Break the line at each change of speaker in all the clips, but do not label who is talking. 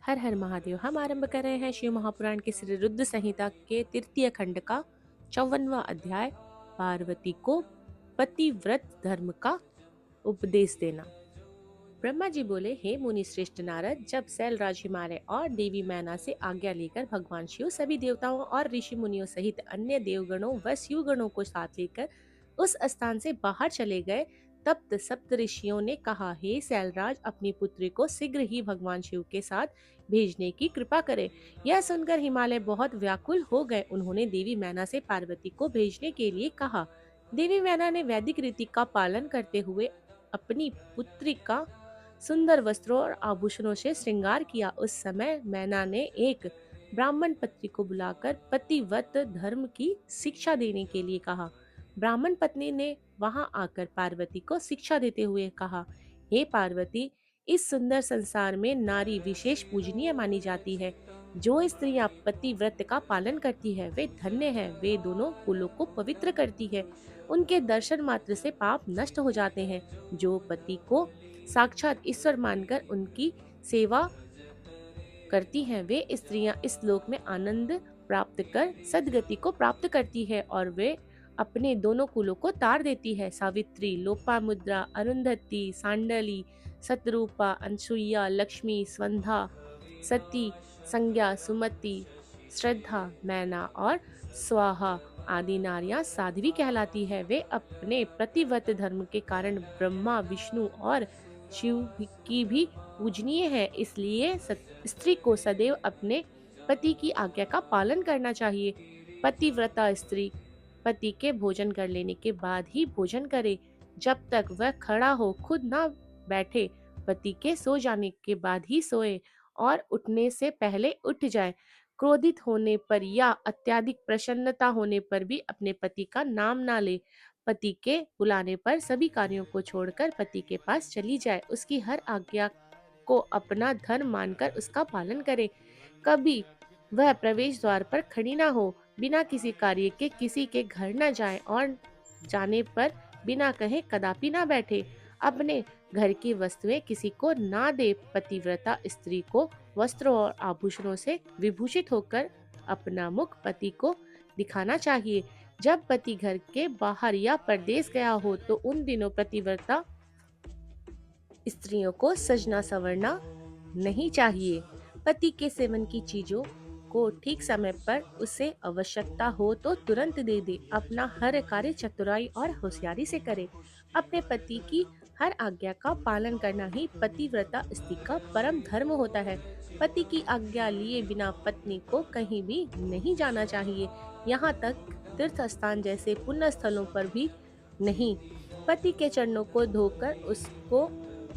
हर हर महादेव। हम आरंभ कर रहे हैं शिव महापुराण के श्री रुद्र संहिता के तृतीय खंड का 54वां अध्याय, पार्वती को पतिव्रत धर्म का उपदेश देना। ब्रह्मा जी बोले, हे मुनि श्रेष्ठ नारद, जब शैलराज हिमालय और देवी मैना से आज्ञा लेकर भगवान शिव सभी देवताओं और ऋषि मुनियों सहित अन्य देवगणों व शिवगणों को साथ लेकर उस स्थान से बाहर चले गए, तब सप्त ऋषियों ने कहा, हे शैलराज, अपनी पुत्री को शीघ्र ही भगवान शिव के साथ भेजने की कृपा करें। यह सुनकर हिमालय बहुत व्याकुल हो गए। उन्होंने देवी मैना से पार्वती को भेजने के लिए कहा। देवी मैना ने वैदिक रीति का पालन करते हुए अपनी पुत्री का सुंदर वस्त्रों और आभूषणों से श्रृंगार किया। उस समय मैना ने एक ब्राह्मण पत्नी को बुलाकर पतिव्रत धर्म की शिक्षा देने के लिए कहा। ब्राह्मण पत्नी ने वहां आकर पार्वती को शिक्षा देते हुए कहा, हे पार्वती, इस सुंदर संसार में नारी विशेष पूजनीय मानी जाती है। जो स्त्रियां पतिव्रत का पालन करती है वे धन्य है। वे दोनों कुलों को पवित्र करती है। उनके दर्शन मात्र से पाप नष्ट हो जाते हैं। जो पति को साक्षात ईश्वर मानकर उनकी सेवा करती हैं, वे स्त्रियां इस लोक में आनंद प्राप्त कर सदगति को प्राप्त करती है और वे अपने दोनों कुलों को तार देती है। सावित्री, लोपामुद्रा, अरुंधति, सांडली, सतरूपा, अनसुईया, लक्ष्मी, स्वंधा, सती, संज्ञा, सुमति, श्रद्धा, मैना और स्वाहा आदि नारियां साध्वी कहलाती है। वे अपने प्रतिव्रत धर्म के कारण ब्रह्मा, विष्णु और शिव की भी पूजनीय है। इसलिए स्त्री को सदैव अपने पति की आज्ञा का पालन करना चाहिए। पतिव्रता स्त्री पति के भोजन कर लेने के बाद ही भोजन करे। जब तक वह खड़ा हो खुद न बैठे, पति के सो जाने के बाद ही सोए और उठने से पहले उठ जाए। क्रोधित होने पर या अत्यधिक प्रसन्नता होने पर भी अपने पति का नाम ना ले। पति के बुलाने पर सभी कार्यों को छोड़कर पति के पास चली जाए। उसकी हर आज्ञा को अपना धर्म मानकर उसका पालन करे। कभी वह प्रवेश द्वार पर खड़ी ना हो, बिना किसी कार्य के किसी के घर न जाए और जाने पर बिना कहे कदापि ना बैठे। अपने घर की वस्तुएं किसी को ना दे। पतिव्रता स्त्री को वस्त्रों और आभूषणों से विभूषित होकर अपना मुख पति को दिखाना चाहिए। जब पति घर के बाहर या परदेश गया हो तो उन दिनों पतिव्रता स्त्रियों को सजना संवरना नहीं चाहिए। पति के सेवन की चीजों को ठीक समय पर उसे आवश्यकता हो तो तुरंत दे दे। अपना हर कार्य चतुराई और होशियारी से करे। अपने पति की हर आज्ञा का पालन करना ही पतिव्रता स्त्री का परम धर्म होता है। पति की आज्ञा लिए बिना पत्नी को कहीं भी नहीं जाना चाहिए, यहाँ तक तीर्थ स्थान जैसे पुण्य स्थलों पर भी नहीं। पति के चरणों को धोकर उसको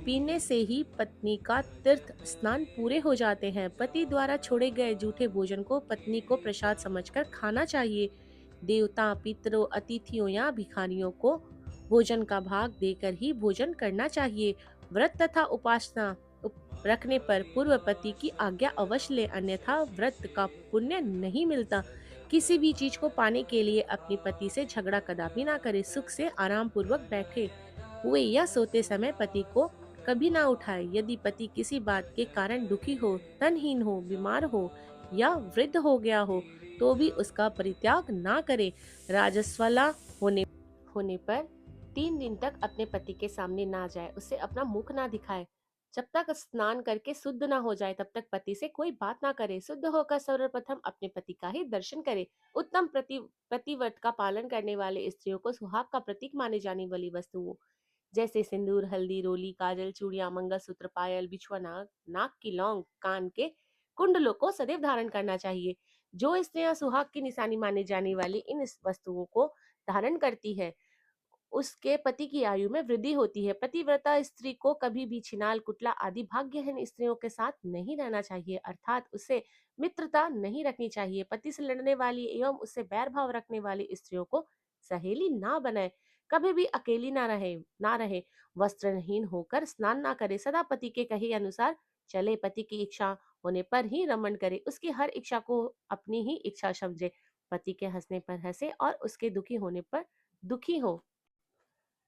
पीने से ही पत्नी का तीर्थ स्नान पूरे हो जाते हैं। पति द्वारा छोड़े गए जूठे भोजन को पत्नी को प्रसाद समझकर खाना चाहिए। देवता, पितरों, अतिथियों या भिखारियों को भोजन का भाग देकर ही भोजन करना चाहिए। व्रत तथा उपासना रखने पर पूर्व पति की आज्ञा अवश्य ले, अन्यथा व्रत का पुण्य नहीं मिलता। किसी भी चीज को पाने के लिए अपने पति से झगड़ा कदापि ना करे। सुख से आराम पूर्वक बैठे हुए या सोते समय पति को कभी ना उठाए। यदि पति किसी बात के कारण दुखी हो, तनहीन हो, बीमार हो या वृद्ध हो गया हो तो भी उसका परित्याग ना करे। राजस्वला होने होने पर 3 दिन तक अपने पति के सामने ना जाए, उससे अपना मुख ना दिखाए। जब तक स्नान करके शुद्ध ना हो जाए तब तक पति से कोई बात ना करे। शुद्ध होकर सर्वप्रथम अपने पति का ही दर्शन करे। उत्तम प्रतिव्रत का पालन करने वाले स्त्रियों को सुहाग का प्रतीक माने जाने वाली वस्तुओं जैसे सिंदूर, हल्दी, रोली, काजल, चूड़ियां, मंगलसूत्र, पायल, बिछुआ, नाक की लौंग, कान के कुंडलों को सदैव धारण करना चाहिए। जो स्त्रियां सुहाग की निशानी माने जाने वाली इन वस्तुओं को धारण करती है, उसके पति की आयु में वृद्धि होती है। पतिव्रता स्त्री को कभी भी छिनाल, कुटला आदि भाग्यहीन स्त्रियों के साथ नहीं रहना चाहिए, अर्थात उसे मित्रता नहीं रखनी चाहिए। पति से लड़ने वाली एवं उससे बैर भाव रखने वाली स्त्रियों को सहेली ना बनाए। कभी भी अकेली ना रहे। वस्त्रहीन होकर स्नान ना करे। सदा पति के कहे अनुसार चले। पति की इच्छा होने पर ही रमण करे। उसकी हर इच्छा को अपनी ही इच्छा समझे। पति के हंसने पर हंसे और उसके दुखी होने पर दुखी हो।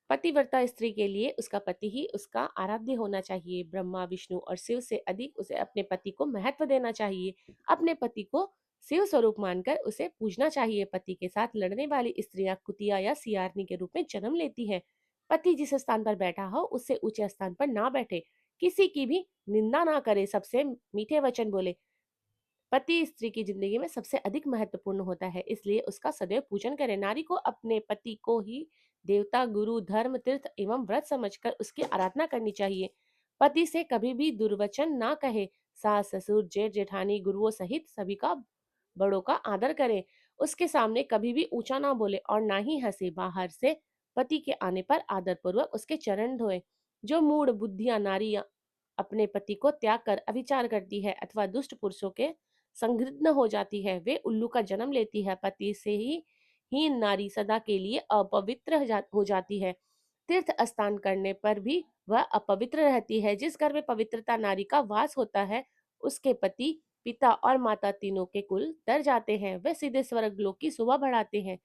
पतिव्रता स्त्री के लिए उसका पति ही उसका आराध्य होना चाहिए। ब्रह्मा, विष्णु और शिव से अधिक उसे अपने पति को महत्व देना चाहिए। अपने पति को शिव स्वरूप मानकर उसे पूजना चाहिए। पति के साथ लड़ने वाली स्त्रियां कुतिया या सियारनी के रूप में जन्म लेती हैं। पति जिस स्थान पर बैठा हो उससे ऊंचे स्थान पर ना बैठे, किसी की भी निंदा ना करे, सबसे मीठे वचन बोले। पति स्त्री की जिंदगी में सबसे अधिक महत्वपूर्ण होता है, इसलिए उसका सदैव पूजन करें। नारी को अपने पति को ही देवता, गुरु, धर्म, तीर्थ एवं व्रत समझकर उसकी आराधना करनी चाहिए। पति से कभी भी दुर्वचन ना कहे। सास, ससुर, जेठ, जेठानी, गुरुओं सहित सभी का, बड़ों का आदर करे। उसके सामने कभी भी ऊंचा ना बोले और ना ही हंसे। बाहर से पति के आने पर आदर पूर्वक उसके चरण धोए। जो मूढ़ बुद्धियां नारी अपने पति को त्याग कर अविचार करती है अथवा दुष्ट पुरुषों के संगृह्ण हो जाती है, वे उल्लू का जन्म लेती है। पति से ही हीन नारी सदा के लिए अपवित्र हो जाती है। तीर्थ स्नान करने पर भी वह अपवित्र रहती है। जिस घर में पवित्रता नारी का वास होता है, उसके पति, पिता और माता तीनों के कुल तर जाते हैं। वे सीधे स्वर्ग लोक की शोभा बढ़ाते हैं।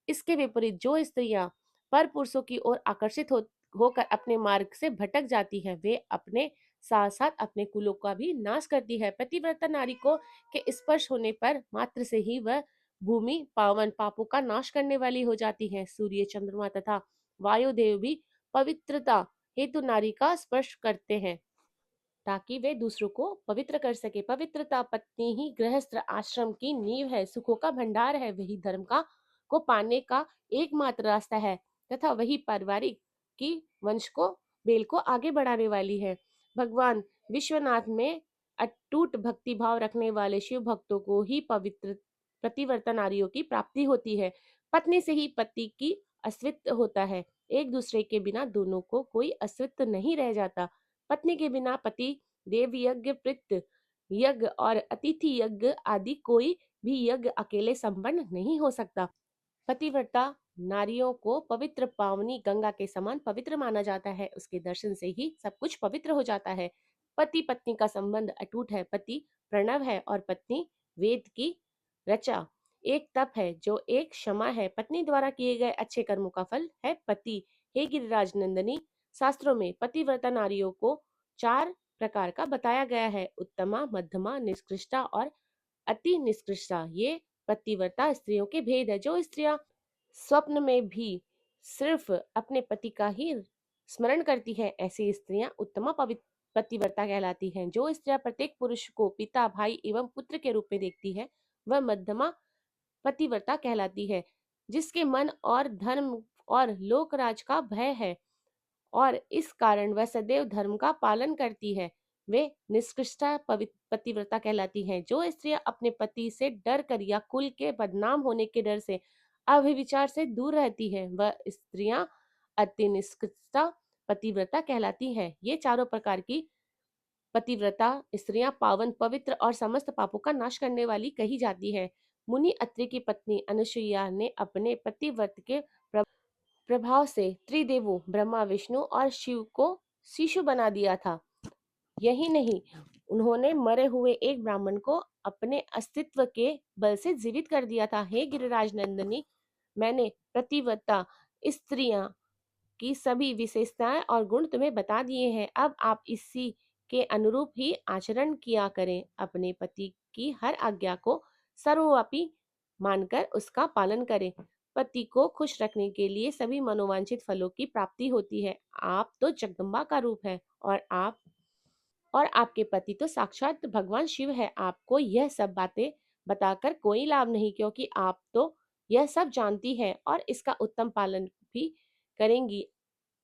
इसके विपरीत जो स्त्रियां पर पुरुषों की ओर आकर्षित होकर अपने मार्ग से भटक जाती हैं, वे अपने साथ साथ अपने कुलों का भी नाश करती है। पतिव्रता नारी को के स्पर्श होने पर मात्र से ही वह भूमि पावन, पापों का नाश करने वाली हो जाती है। सूर्य, चंद्रमा तथा वायुदेव भी पवित्रता हेतु नारी का स्पर्श करते हैं ताकि वे दूसरों को पवित्र कर सके। पवित्रता पत्नी ही गृहस्थ आश्रम की नींव है, सुखों का भंडार है। वही धर्म का को पाने का एकमात्र रास्ता है तथा वही पारिवारिक की वंश को, बेल को आगे बढ़ाने वाली है। भगवान विश्वनाथ में अटूट भक्ति भाव रखने वाले शिव भक्तों को ही पवित्र प्रतिवर्ता नारियों की प्राप्ति होती है। पत्नी से ही पति की अस्तित्व होता है। एक दूसरे के बिना दोनों को कोई अस्तित्व नहीं रह जाता। पत्नी के बिना पति देव यज्ञ, पितृ यज्ञ और अतिथि यज्ञ आदि कोई भी यज्ञ अकेले संपन्न नहीं हो सकता। पतिव्रता नारियों को पवित्र पावनी गंगा के समान पवित्र माना जाता है। उसके दर्शन से ही सब कुछ पवित्र हो जाता है। पति पत्नी का संबंध अटूट है। पति प्रणव है और पत्नी वेद की रचा। एक तप है जो एक क्षमा है। पत्नी द्वारा किए गए अच्छे कर्मों का फल है पति। हे गिरिराज नंदिनी, शास्त्रों में पतिव्रता नारियों को 4 प्रकार का बताया गया है: उत्तमा, मध्यमा, निष्कृष्टा और अति निष्कृष्टा। ये पतिव्रता स्त्रियों के भेद है। जो स्त्रियां स्वप्न में भी सिर्फ अपने पति का ही स्मरण करती है, ऐसी स्त्रियां उत्तमा पतिव्रता कहलाती हैं। जो स्त्रियां प्रत्येक पुरुष को पिता, भाई एवं पुत्र के रूप में देखती है, वह मध्यमा पतिव्रता कहलाती है। जिसके मन और धर्म और लोकराज का भय है और इस कारण वह सदैव धर्म का पालन करती है, वे निष्कृष्टा पतिव्रता कहलाती हैं। जो स्त्रियां अपने पति से डर कर या कुल के बदनाम होने के डर से अव्यभिचार से दूर रहती हैं, वह स्त्रियां अति निष्कृष्टा पतिव्रता कहलाती हैं। ये चारों प्रकार की पतिव्रता स्त्रियां पावन, पवित्र और समस्त पापों का नाश करने वाली कही जाती है। मुनि अत्रि की पत्नी अनुसुईया ने अपने पतिव्रत के प्रभाव से त्रिदेवों ब्रह्मा, विष्णु और शिव को शिशु बना दिया था। यही नहीं, उन्होंने मरे हुए एक ब्राह्मण को अपने अस्तित्व के बल से जीवित कर दिया था। हे गिरिराज नंदिनी, मैंने प्रतिव्रता स्त्रियां की सभी विशेषताएं और गुण तुम्हें बता दिए हैं। अब आप इसी के अनुरूप ही आचरण किया करें। अपने पति की हर आज्ञा को सर्वव्यापी मानकर उसका पालन करें। पति को खुश रखने के लिए सभी मनोवांछित फलों की प्राप्ति होती है। आप तो जगदम्बा का रूप है और आपके पति तो साक्षात भगवान शिव है। आपको यह सब बातें बताकर कोई लाभ नहीं, क्योंकि आप तो यह सब जानती हैं और इसका उत्तम पालन भी करेंगी।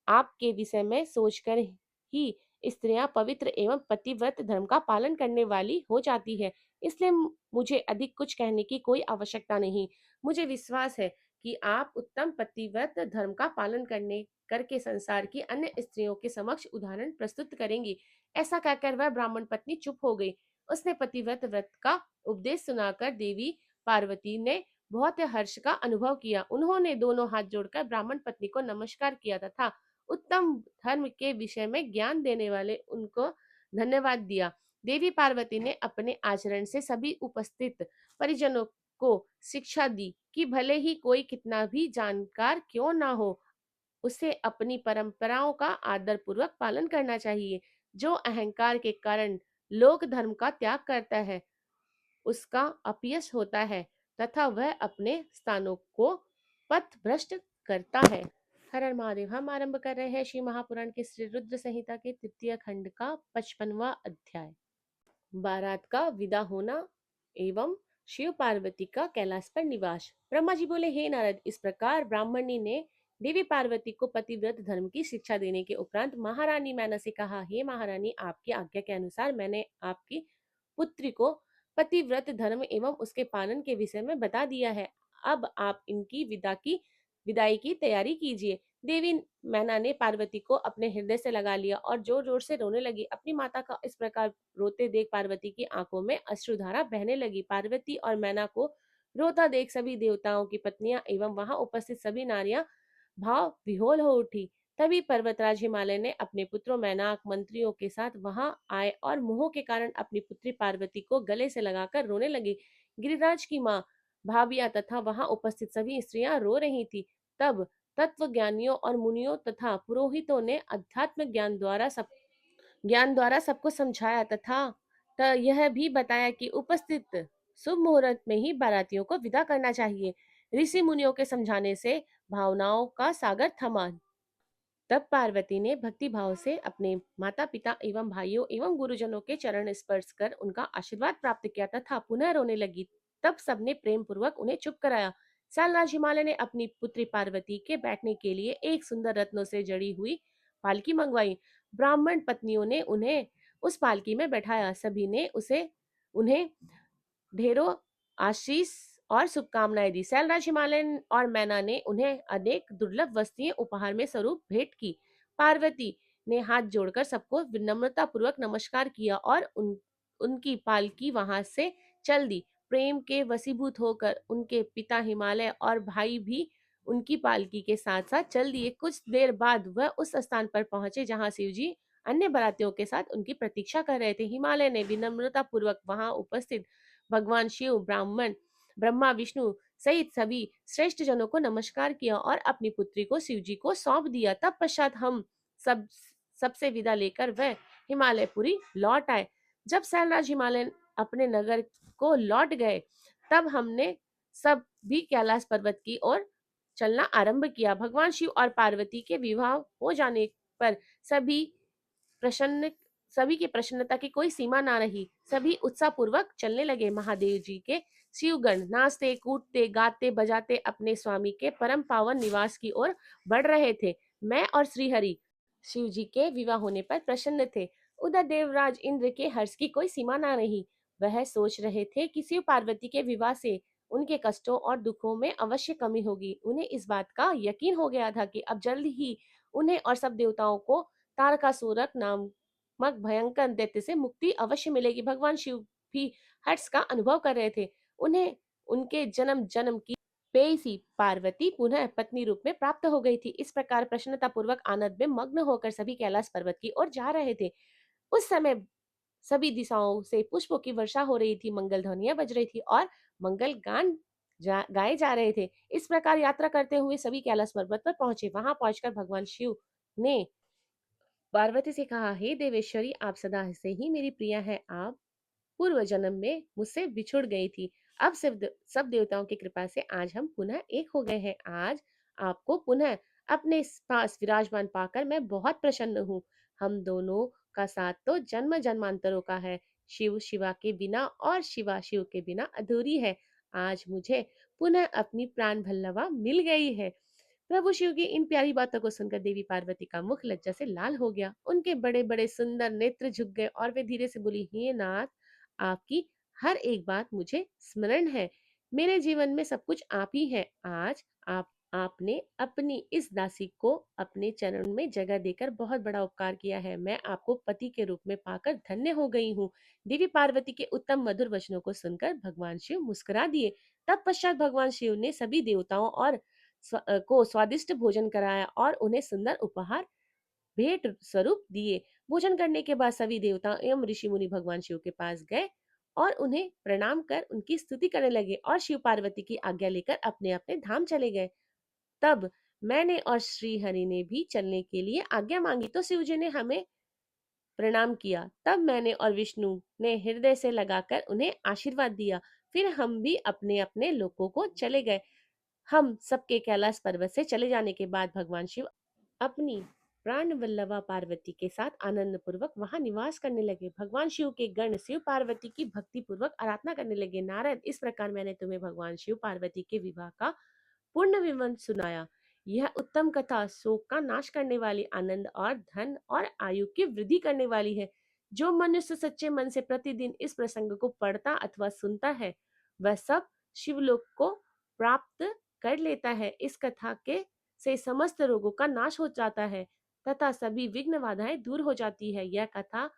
आपके विषय में सोचकर ही स्त्रियां पवित्र एवं पतिव्रत धर्म का पालन करने वाली हो जाती है। इसलिए मुझे अधिक कुछ कहने की कोई आवश्यकता नहीं। मुझे विश्वास है कि आप उत्तम पतिव्रत धर्म का पालन करने करके संसार की अन्य स्त्रियों के समक्ष उदाहरण प्रस्तुत करेंगी। ऐसा कहकर वह ब्राह्मण पत्नी चुप हो गई। उसने पतिव्रत व्रत का उपदेश सुनाकर देवी पार्वती ने बहुत हर्ष का अनुभव किया। उन्होंने दोनों हाथ जोड़कर ब्राह्मण पत्नी को नमस्कार किया तथा उत्तम धर्म के विषय में ज्ञान देने वाले उनको धन्यवाद दिया। देवी पार्वती ने अपने आचरण से सभी उपस्थित परिजनों को शिक्षा दी कि भले ही कोई कितना भी जानकार क्यों ना हो, उसे अपनी परंपराओं का आदर पूर्वक पालन करना चाहिए। जो अहंकार के कारण लोक धर्म का त्याग करता है, उसका अपयश होता है तथा वह अपने स्थानों को पथ भ्रष्ट करता है। हर हर महादेव। हम आरंभ कर रहे हैं श्री महापुराण के श्री रुद्र संहिता के तृतीय खंड का 55वां अध्याय, बारात का विदा होना एवं शिव पार्वती का कैलाश पर निवास। ब्रह्मा जी बोले, हे नारद, इस प्रकार ब्राह्मणी ने देवी पार्वती को पतिव्रत धर्म की शिक्षा देने के उपरांत महारानी मैना से कहा, हे महारानी, आपकी आज्ञा के अनुसार मैंने आपकी पुत्री को पतिव्रत धर्म एवं उसके पालन के विषय में बता दिया है। अब आप इनकी विदाई की तैयारी कीजिए। देवी मैना ने पार्वती को अपने हृदय से लगा लिया और जोर जोर से रोने लगी। अपनी माता का इस प्रकार रोते देख पार्वती की आंखों में अश्रुधारा बहने लगी। पार्वती और मैना को रोता देख सभी देवताओं की पत्नियां एवं वहां उपस्थित सभी नारियां भाव विहोल हो उठी। तभी पर्वतराज हिमालय ने अपने पुत्रों मैनाक मंत्रियों के साथ वहां आए और मोह के कारण अपनी पुत्री पार्वती को गले से लगाकर रोने लगे। गिरिराज की माँ, भाभिया तथा वहां उपस्थित सभी स्त्रियां रो रही थी। तब तत्व ज्ञानियों और मुनियों तथा पुरोहितों ने अध्यात्म ज्ञान द्वारा सबको समझाया तथा यह भी बताया कि उपस्थित शुभ मुहूर्त में ही बारातियों को विदा करना चाहिए। ऋषि मुनियों के समझाने से भावनाओं का सागर थमा। तब पार्वती ने भक्ति भाव से अपने माता पिता एवं भाइयों एवं गुरुजनों के चरण स्पर्श कर उनका आशीर्वाद प्राप्त किया तथा पुनः रोने लगी। तब सबने प्रेम पूर्वक उन्हें चुप कराया। सालराज हिमालय ने अपनी पुत्री पार्वती के बैठने के लिए एक सुंदर रत्नों से जड़ी हुई पालकी मंगवाई। ब्राह्मण पत्नियों ने उन्हें उस पालकी में बैठाया। सभी ने उसे उन्हें ढेरों आशीष और शुभकामनाएं दी। सैलराज हिमालयन और मैना ने उन्हें अनेक दुर्लभ वस्तुएं उपहार में स्वरूप भेंट की। पार्वती ने हाथ जोड़कर सबको विनम्रता पूर्वक नमस्कार किया और उनकी पालकी वहां से चल दी। प्रेम के वशीभूत होकर उनके पिता हिमालय और भाई भी उनकी पालकी के साथ साथ चल दिए। कुछ देर बाद वह उस स्थान पर पहुंचे जहां शिवजी अन्य बारातियों के साथ उनकी प्रतीक्षा कर रहे थे। हिमालय ने विनम्रता पूर्वक वहां उपस्थित भगवान शिव, ब्रह्मा, विष्णु सहित सभी श्रेष्ठ जनों को नमस्कार किया और अपनी पुत्री को शिव जी को सौंप दिया। तब पश्चात हम सब सबसे विदा लेकर वह हिमालयपुरी लौट आए। जब सैलराज हिमालयन अपने नगर को लौट गए, तब हमने सब भी कैलाश पर्वत की ओर चलना आरंभ किया। भगवान शिव और पार्वती के विवाह हो जाने पर सभी प्रसन्न सभी की प्रसन्नता की कोई सीमा ना रही। सभी उत्साह पूर्वक चलने लगे। महादेव जी के शिवगण नाचते कूदते गाते बजाते अपने स्वामी के परम पावन निवास की ओर बढ़ रहे थे। मैं और श्रीहरि शिव जी के विवाह होने पर प्रसन्न थे। उधर देवराज इंद्र के हर्ष की कोई सीमा ना रही। वह सोच रहे थे कि शिव पार्वती के विवाह से उनके कष्टों और दुखों में अवश्य कमी होगी। उन्हें इस बात का यकीन हो गया था कि अब जल्द ही उन्हें और सब देवताओं को तारकासुर नामक भयंकर दैत्य से मुक्ति अवश्य मिलेगी। भगवान शिव भी हर्ष का अनुभव कर रहे थे। उन्हें उनके जन्म जन्म की प्रेयसी पार्वती पुनः पत्नी रूप में प्राप्त हो गई थी। इस प्रकार प्रसन्नता पूर्वक आनंद में मग्न होकर सभी कैलाश पर्वत की ओर जा रहे थे। उस समय सभी दिशाओं से पुष्पों की वर्षा हो रही थी, मंगल ध्वनियां बज रही थी और मंगल गान गाए जा रहे थे। इस प्रकार यात्रा करते हुए सभी कैलाश पर्वत पर पहुंचे। वहां पहुंचकर भगवान शिव ने पार्वती से कहा, हे देवेश्वरी, आप सदा से ही मेरी प्रिया है। आप पूर्व जन्म में मुझसे बिछुड़ गई थी। अब सब देवताओं की कृपा से आज हम पुनः एक हो गए हैं। आज आपको पुनः अपने पास विराजमान पाकर मैं बहुत प्रसन्न हूँ। हम दोनों का साथ तो जन्म जन्मांतरों का है। शिव शिवा के बिना और शिवा शिव के बिना अधूरी है। आज मुझे पुनः अपनी प्राण भल्लवा मिल गई है। प्रभु शिव की इन प्यारी बातों को सुनकर देवी पार्वती का मुख लज्जा से लाल हो गया। उनके बड़े बड़े सुंदर नेत्र झुक गए और वे धीरे से बोली, हे नाथ, आपकी हर एक बात मुझे स्मरण है। मेरे जीवन में सब कुछ आप ही है। आज आपने अपनी इस दासी को अपने चरण में जगह देकर बहुत बड़ा उपकार किया है। मैं आपको पति के रूप में पाकर धन्य हो गई हूँ। देवी पार्वती के उत्तम मधुर वचनों को सुनकर भगवान शिव मुस्कुरा दिए। तब पश्चात भगवान शिव ने सभी देवताओं को स्वादिष्ट भोजन कराया और उन्हें सुंदर उपहार भेंट स्वरूप दिए। भोजन करने के बाद सभी देवता एवं ऋषि मुनि भगवान शिव के पास गए और उन्हें प्रणाम कर उनकी स्तुति करने लगे और शिव पार्वती की आज्ञा लेकर अपने अपने धाम चले गए। तब मैंने और श्री हरि ने भी चलने के लिए आज्ञा मांगी तो शिव जी ने हमें प्रणाम किया। तब मैंने और विष्णु ने हृदय से लगाकर उन्हें आशीर्वाद दिया। फिर हम भी अपने अपने लोकों को चले गए। हम सबके कैलाश पर्वत से चले जाने के बाद भगवान शिव अपनी प्राण वल्लभा पार्वती के साथ आनंद पूर्वक वहां निवास करने लगे। भगवान शिव के गण शिव पार्वती की भक्ति पूर्वक आराधना करने लगे। नारद, इस प्रकार मैंने तुम्हें भगवान शिव पार्वती के विवाह का पूर्ण विवरण सुनाया। यह उत्तम कथा शोक का नाश करने वाली, आनंद और धन और आयु की वृद्धि करने वाली है। जो मनुष्य सच्चे मन से प्रतिदिन इस प्रसंग को पढ़ता अथवा सुनता है, वह सब शिवलोक को प्राप्त कर लेता है। इस कथा के से समस्त रोगों का नाश हो जाता है तथा सभी विघ्न बाधाएं दूर हो जाती है। यह कथा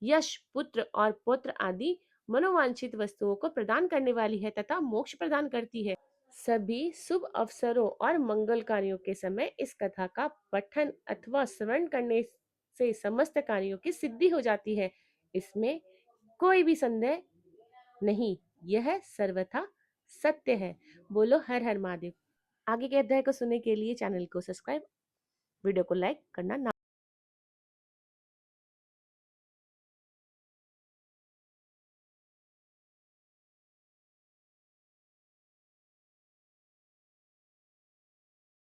यश, पुत्र और पुत्र आदि मनोवांछित वस्तुओं को प्रदान करने वाली है तथा मोक्ष प्रदान करती है। सभी शुभ अवसरों और मंगल कार्यों के समय इस कथा का पठन अथवा श्रवण करने से समस्त कार्यों की सिद्धि हो जाती है। इसमें कोई भी संदेह नहीं, यह सर्वथा सत्य है। बोलो हर हर महादेव। आगे के अध्याय को सुनने के लिए चैनल को सब्सक्राइब, वीडियो को लाइक करना ना